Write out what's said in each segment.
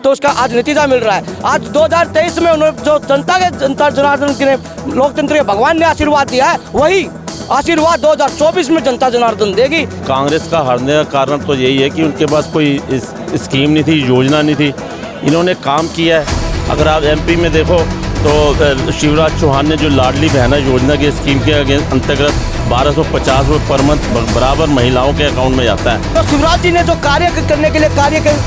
तो उसका आज नतीजा मिल रहा है। आज 2023 में उन्होंने जो जनता जनार्दन के लोकतंत्र के भगवान ने आशीर्वाद दिया है, वही आशीर्वाद 2024 में जनता जनार्दन देगी। कांग्रेस का हारने का कारण तो यही है कि उनके पास कोई स्कीम नहीं थी, योजना नहीं थी। इन्होंने काम किया है। अगर आप एमपी में देखो तो शिवराज चौहान ने जो लाडली बहना योजना की स्कीम के अंतर्गत 1250 रुपये पर मंथ बराबर महिलाओं के अकाउंट में जाता है। तो शिवराज जी ने जो कार्य करने के लिए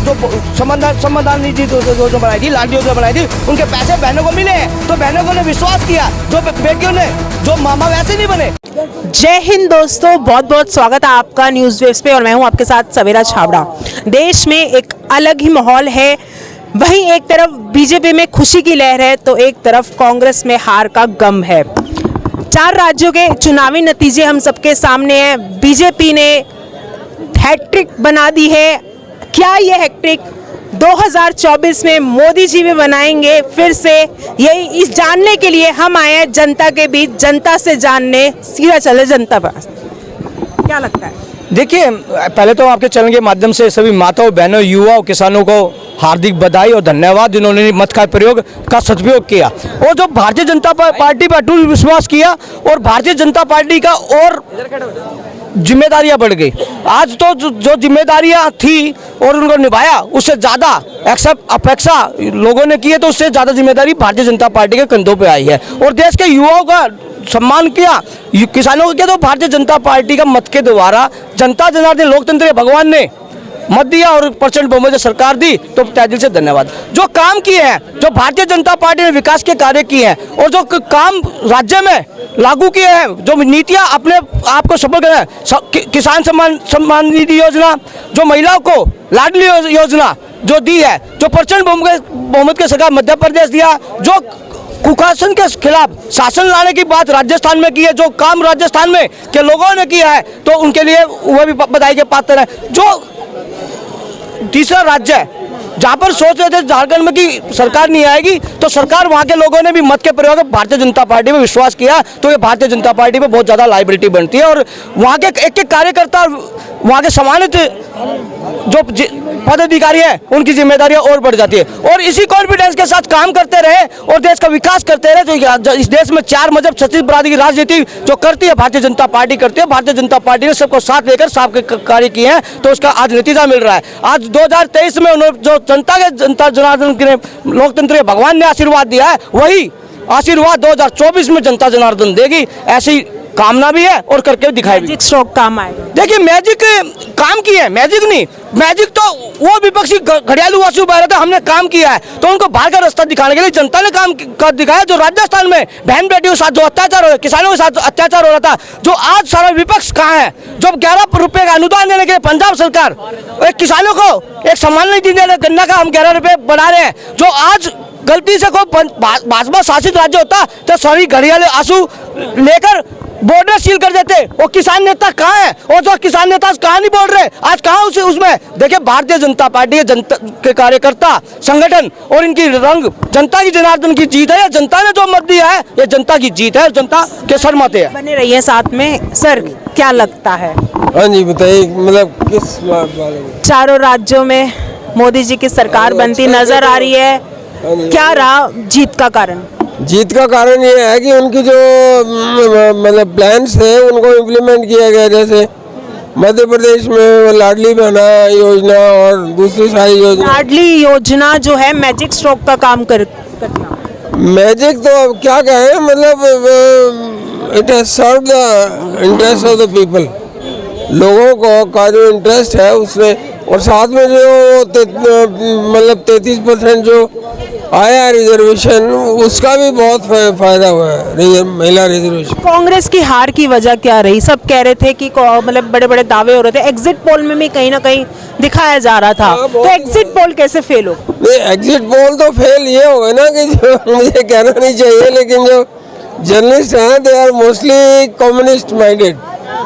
जो समाधान निधि जो बनाई थी, लाडली योजना बनाई थी, उनके पैसे बहनों को मिले हैं। तो बहनों ने विश्वास किया, जो बेटियों ने जो मामा वैसे नहीं बने। जय हिंद दोस्तों, बहुत बहुत स्वागत है आपका न्यूज़ वेव्स पे और मैं हूं आपके साथ सवेरा छाबड़ा। देश में एक अलग ही माहौल है। वहीं एक तरफ बीजेपी में खुशी की लहर है तो एक तरफ कांग्रेस में हार का गम है। 4 राज्यों के चुनावी नतीजे हम सबके सामने हैं। बीजेपी ने हैट्रिक बना दी है। क्या ये हैट्रिक 2024 में मोदी जी भी बनाएंगे फिर से? यही इस जानने के लिए हम आए हैं जनता के बीच, जनता से जानने। सीधा चले जनता पर। क्या लगता है? देखिए, पहले तो आपके चैनल के माध्यम से सभी माताओं, बहनों, युवाओं, किसानों को हार्दिक बधाई और धन्यवाद, जिन्होंने मत का प्रयोग का सदुपयोग किया और जो भारतीय जनता पार्टी पर अटूट विश्वास किया और भारतीय जनता पार्टी का और जिम्मेदारियां बढ़ गई। आज तो जो जिम्मेदारियां थी और उनको निभाया, उससे ज़्यादा अपेक्षा लोगों ने की है, तो उससे ज़्यादा जिम्मेदारी भारतीय जनता पार्टी के कंधों पे आई है और देश के युवाओं का सम्मान किया, किसानों को किया। तो भारतीय जनता पार्टी का मत के द्वारा जनता जनार्दन लोकतंत्र के भगवान ने मत दिया और प्रचंड बहुमत से सरकार दी, तो तहे दिल से धन्यवाद। जो काम किए हैं, जो भारतीय जनता पार्टी ने विकास के कार्य किए हैं और जो काम राज्य में लागू किए हैं, जो नीतियां अपने आप को सफल कर, किसान सम्मान निधि योजना, जो महिलाओं को लाडली योजना जो दी है, जो प्रचंड बहुमत के सरकार मध्य प्रदेश दिया, जो कुशासन के खिलाफ शासन लाने की बात राजस्थान में की है, जो काम राजस्थान में के लोगों ने किया है, तो उनके लिए वह भी बधाई के पात्र है। जो तीसरा राज्य है जहाँ पर सोच रहे थे झारखंड में कि सरकार नहीं आएगी, तो सरकार वहाँ के लोगों ने भी मत के प्रयोग भारतीय जनता पार्टी में विश्वास किया, तो ये भारतीय जनता पार्टी में बहुत ज़्यादा लायबिलिटी बनती है और वहाँ के एक एक कार्यकर्ता, वहाँ के सम्मानित जो पदाधिकारी है, उनकी जिम्मेदारियां और बढ़ जाती है और इसी कॉन्फिडेंस के साथ काम करते रहे और देश का विकास करते रहे। तो इस देश में 4 मजहब 36 बरादरी की राजनीति जो करती है भारतीय जनता पार्टी करती है। भारतीय जनता पार्टी ने सबको साथ लेकर सबके कार्य किए हैं, तो उसका आज नतीजा मिल रहा है। आज 2023 में उन्होंने जो जनता जनार्दन के लोकतंत्र के भगवान ने आशीर्वाद दिया है, वही आशीर्वाद 2024 में जनता जनार्दन देगी। ऐसी कामना भी है और करके दिखाई भी। मैजिक स्ट्रोक काम आएगा। देखिए, मैजिक काम किया है, मैजिक नहीं। मैजिक तो वो विपक्षी घड़ियालू आंसू बह रहे थे, हमने काम किया है, तो उनको बाहर का रास्ता दिखाने के लिए जनता ने काम कर दिखाया। जो राजस्थान में बहन बेटियों के साथ जो अत्याचार हो रहा, किसानों के साथ अत्याचार हो रहा था, जो आज सारा विपक्ष कहाँ है? जो 11 रुपए का अनुदान देने के लिए पंजाब सरकार एक किसानों को एक सम्मान नहीं दे रहे, गन्ना का हम 11 रुपए बढ़ा रहे हैं। जो आज गलती से कोई भाजपा शासित राज्य होता तो सारी घड़ियाले आंसू लेकर बॉर्डर सील कर देते। वो किसान नेता कहाँ है? और जो किसान नेता कहाँ नहीं बोल रहे, आज कहाँ उसमें? देखिए, भारतीय जनता पार्टी जनता के कार्यकर्ता संगठन और इनकी रंग जनता की जनार्दन की जीत है। जनता ने जो मत दिया है, ये जनता की जीत है, जनता के सर माथे है। बने रहिए साथ में। सर, क्या लगता है? हाँ जी, बताइए, मतलब किस बारे में? 4 राज्यों में मोदी जी की सरकार बनती नजर आ रही है। क्या रहा जीत का कारण? जीत का कारण ये है कि उनकी जो मतलब प्लान्स थे उनको इम्प्लीमेंट किया गया। जैसे मध्य प्रदेश में लाडली बहना योजना और दूसरी सारी योजना। लाडली योजना जो है मैजिक स्ट्रोक का काम करती। मैजिक तो क्या कहें, मतलब it has serve the interest of the people. लोगों को का जो इंटरेस्ट है उसमें, और साथ में जो मतलब 33% जो आया रिजर्वेशन, उसका भी बहुत फायदा हुआ है, महिला रिजर्वेशन। कांग्रेस की हार की वजह क्या रही? सब कह रहे थे कि मतलब बड़े बड़े दावे हो रहे थे, एग्जिट पोल में भी कहीं ना कहीं दिखाया जा रहा था। तो एग्जिट पोल कैसे फेल हो? नहीं, एग्जिट पोल तो फेल ये हो गए ना कि जो मुझे कहना नहीं चाहिए, लेकिन जो जर्नलिस्ट हैं they are mostly communist minded,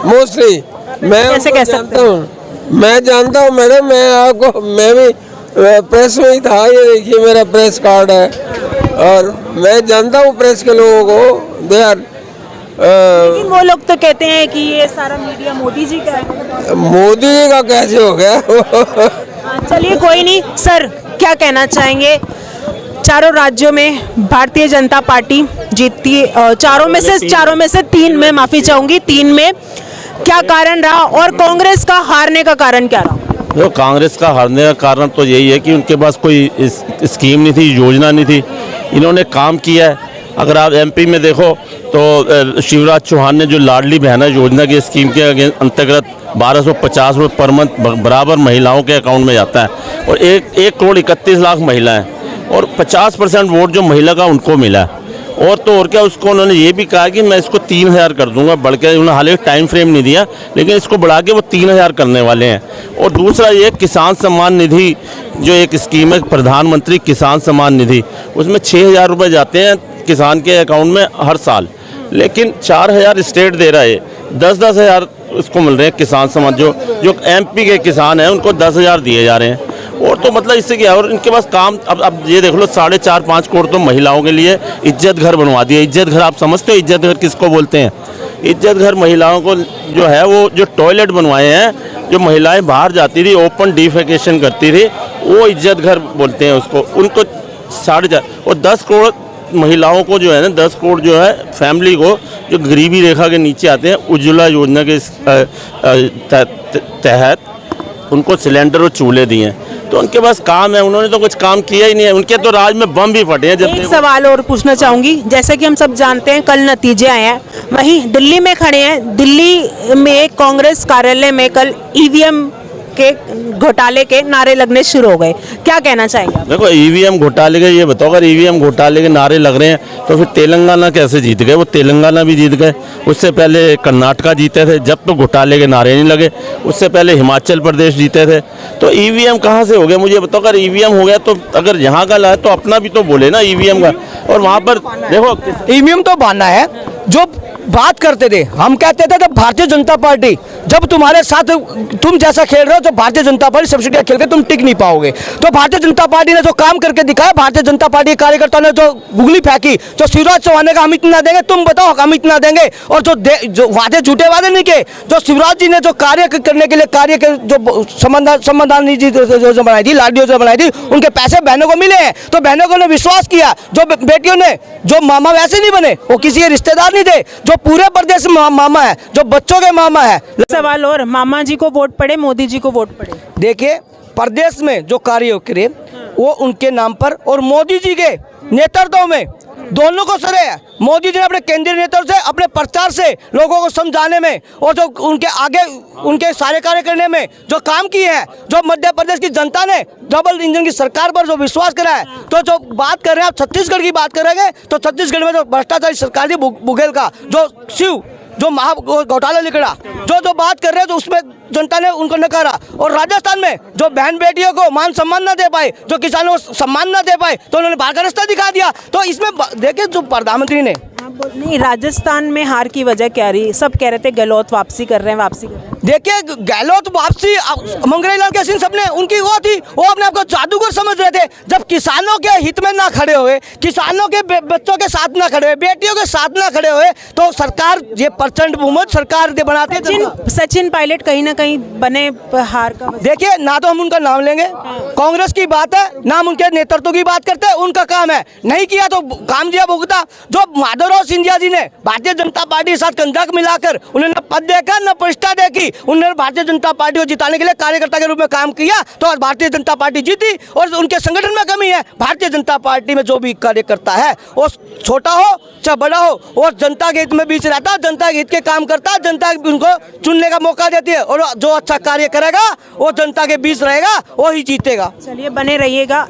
mostly. मैं कैसे कह सकते हूँ? मैं जानता हूँ मैडम, मैं भी प्रेस में ही था। ये देखिए, मेरा प्रेस कार्ड है और मैं जानता हूँ प्रेस के लोगों को। दे आर लेकिन वो लोग तो कहते हैं कि ये सारा मीडिया मोदी जी का है। मोदी जी का कैसे हो गया? चलिए, कोई नहीं। सर, क्या कहना चाहेंगे? चारों राज्यों में भारतीय जनता पार्टी जीतती है, चारों में से तीन में, माफी चाहूंगी, तीन में क्या कारण रहा और कांग्रेस का हारने का कारण क्या रहा? जो कांग्रेस का हारने का कारण तो यही है कि उनके पास कोई स्कीम नहीं थी, योजना नहीं थी। इन्होंने काम किया है। अगर आप एमपी में देखो तो शिवराज चौहान ने जो लाडली बहना योजना की स्कीम के अंतर्गत 1250 रुपये पर मंथ बराबर महिलाओं के अकाउंट में जाता है और 1,31,00,000 महिलाएं और 50% वोट जो महिला का उनको मिला है। और तो और क्या, उसको उन्होंने ये भी कहा कि मैं इसको 3,000 कर दूंगा बढ़ के। उन्होंने हाल टाइम फ्रेम नहीं दिया, लेकिन इसको बढ़ा के वो 3,000 करने वाले हैं। और दूसरा ये किसान सम्मान निधि जो एक स्कीम है, प्रधानमंत्री किसान सम्मान निधि, उसमें 6,000 रुपये जाते हैं किसान के अकाउंट में हर साल, लेकिन 4,000 स्टेट दे रहा है, 10,000 उसको मिल रहे हैं किसान सम्मान। जो एमपी के किसान हैं उनको 10,000 दिए जा रहे हैं। और तो मतलब इससे क्या है, और इनके पास काम अब ये देख लो 4.5-5 करोड़ तो महिलाओं के लिए इज्जत घर बनवा दिए। इज्जत घर आप समझते हो इज्जत घर किसको बोलते हैं? इज्जत घर महिलाओं को जो है वो जो टॉयलेट बनवाए हैं, जो महिलाएं बाहर जाती थी ओपन डिफेकेशन करती थी, वो इज्जत घर बोलते हैं उसको। उनको 4.5 और 10 करोड़ महिलाओं को जो है ना, 10 करोड़ जो है फैमिली को जो गरीबी रेखा के नीचे आते हैं, उज्ज्वला योजना के तहत उनको सिलेंडर और चूल्हे दिए हैं। तो उनके पास काम है, उन्होंने तो कुछ काम किया ही नहीं है। उनके तो राज में बम भी फटे हैं। जब एक सवाल और पूछना चाहूंगी, जैसे कि हम सब जानते हैं कल नतीजे आए हैं, वहीं दिल्ली में खड़े हैं, दिल्ली में कांग्रेस कार्यालय में कल ईवीएम के घोटाले के नारे लगने शुरू हो गए, क्या कहना चाहेंगे? देखो ईवीएम घोटाले के ये बताओ, अगर ईवीएम घोटाले के नारे लग रहे हैं तो फिर तेलंगाना कैसे जीत गए? वो तेलंगाना भी जीत गए, उससे पहले कर्नाटका जीते थे जब तो घोटाले के नारे नहीं लगे, उससे पहले हिमाचल प्रदेश जीते थे। तो ईवीएम कहाँ से हो गया मुझे बताओ? अगर ईवीएम हो गया तो अगर यहाँ का लाए तो अपना भी तो बोले ना ईवीएम का। और वहाँ पर देखो ईवीएम तो बांधना है। जो बात करते थे, हम कहते थे जब भारतीय जनता पार्टी जब तुम्हारे साथ तुम जैसा खेल रहे हो, तो भारतीय जनता पार्टी सब्सिडी खेल के तुम टिक नहीं पाओगे। तो भारतीय जनता पार्टी ने जो काम करके दिखाया, भारतीय जनता पार्टी के कार्यकर्ताओं ने जो गुगली फेंकी, जो शिवराज चौहान ने कहा हम इतना देंगे, तुम बताओ हम इतना देंगे, और जो वादे झूठे वादे नहीं किए, जो शिवराज जी ने जो कार्य करने के लिए कार्य के जो संबंधान निधि जो बनाई थी, लाडली योजना बनाई थी, उनके पैसे बहनों को मिले हैं। तो बहनों ने विश्वास किया, जो बेटियों ने जो मामा वैसे नहीं बने, वो किसी के रिश्तेदार नहीं थे, जो पूरे प्रदेश में मामा है, जो बच्चों के मामा है। सवाल और, मामा जी को वोट पड़े, मोदी जी को वोट पड़े? देखिए प्रदेश में जो कार्य करे वो उनके नाम पर, और मोदी जी के नेतृत्व में दोनों को श्रेय है। मोदी जी ने अपने केंद्रीय नेतृत्व से, अपने प्रचार से लोगों को समझाने में और जो उनके आगे उनके सारे कार्य करने में जो काम किए हैं, जो मध्य प्रदेश की जनता ने डबल इंजन की सरकार पर जो विश्वास करा है। तो जो बात कर रहे हैं आप छत्तीसगढ़ की बात करेंगे, तो छत्तीसगढ़ में जो भ्रष्टाचारी सरकार थी बुघेल का, जो महा घोटाला निकला, जो बात कर रहे हैं, तो उसमें जनता ने उनको नकारा। और राजस्थान में जो बहन बेटियों को मान सम्मान न दे पाए, जो किसानों को सम्मान न दे पाए, तो उन्होंने बाहर का रास्ता दिखा दिया। तो इसमें देखिए जो प्रधानमंत्री ने नहीं, राजस्थान में हार की वजह क्या रही? सब कह रहे थे गहलोत वापसी कर रहे हैं, देखिए गहलोत वापसी, मंगराई लाल के सिंह सबने उनकी वो थी, वो अपने आप को जादूगर समझ रहे थे। जब किसानों के हित में ना खड़े हुए, किसानों के बच्चों के साथ ना खड़े हुए, बेटियों के साथ ना खड़े हुए, तो सरकार ये प्रचंड बहुमत सरकार बनाते। सचिन पायलट कहीं ना कहीं बने हार का। देखिए ना तो हम उनका नाम लेंगे, कांग्रेस की बात है, ना हम उनके नेतृत्व की बात करते हैं, उनका काम है, नहीं किया तो काम दिया भुगता। जो माधवराव सिंधिया जी ने भारतीय जनता पार्टी के साथ कंधा मिलाकर उन्होंने पद देखा न प्रतिष्ठा देखी, उन्होंने भारतीय जनता पार्टी को जिताने के लिए कार्यकर्ता के रूप में काम किया, तो भारतीय जनता पार्टी जीती। और उनके संगठन में कमी है, भारतीय जनता पार्टी में जो भी कार्यकर्ता है वो छोटा हो चाहे बड़ा हो, और जनता के हित में बीच रहता है, जनता के हित के काम करता है, जनता उनको चुनने का मौका देती है, और जो अच्छा कार्य करेगा वो जनता के बीच रहेगा, वो ही जीतेगा। चलिए बने रहिएगा।